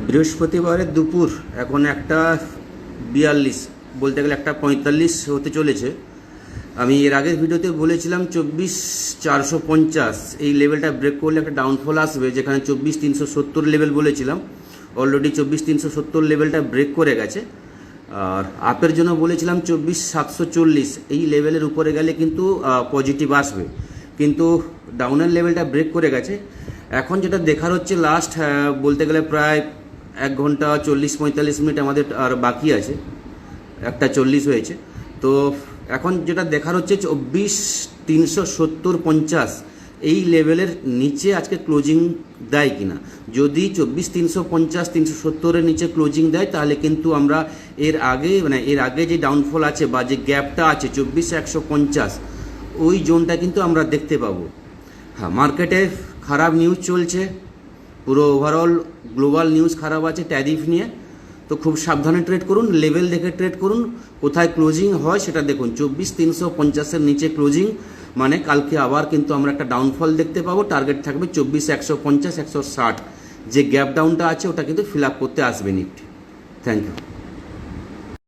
বৃহস্পতিবারের দুপুর এখন 1:42, বলতে গেলে 1:45 হতে চলেছে। আমি এর আগের ভিডিওতে বলেছিলাম 24,450 এই লেভেলটা ব্রেক করলে একটা ডাউনফল আসবে, যেখানে 24,370 লেভেল বলেছিলাম। অলরেডি 24,370 লেভেলটা ব্রেক করে গেছে। আর আপের জন্য বলেছিলাম 24,740 এই লেভেলের উপরে গেলে কিন্তু পজিটিভ আসবে, কিন্তু ডাউনের লেভেলটা ব্রেক করে গেছে। এখন যেটা দেখার হচ্ছে লাস্ট বলতে গেলে প্রায় 1 ঘন্টা 40-45 মিনিট আমাদের আর বাকি আছে, 1:40 হয়েছে। তো এখন যেটা দেখার হচ্ছে 24,370-50 এই লেভেলের নিচে আজকে ক্লোজিং দেয় কিনা। যদি 24,350-370-এর নিচে ক্লোজিং দেয় তাহলে কিন্তু আমরা এর আগে যে ডাউনফল আছে বা যে গ্যাপটা আছে 24,150 ওই জোনটা কিন্তু আমরা দেখতে পাবো। হ্যাঁ, মার্কেটে খারাপ নিউজ চলছে, পুরো ওভারঅল গ্লোবাল নিউজ খারাপ আছে ট্যারিফ নিয়ে। তো খুব সাবধানে ট্রেড করুন, লেভেল দেখে ট্রেড করুন, কোথায় ক্লোজিং হয় সেটা দেখুন। 24,350-এর নিচে ক্লোজিং মানে কালকে আবার কিন্তু আমরা একটা ডাউনফল দেখতে পাবো। টার্গেট থাকবে 24,150-160, যে গ্যাপ ডাউনটা আছে ওটা কিন্তু ফিল আপ করতে আসবে নিফটি। Thank you.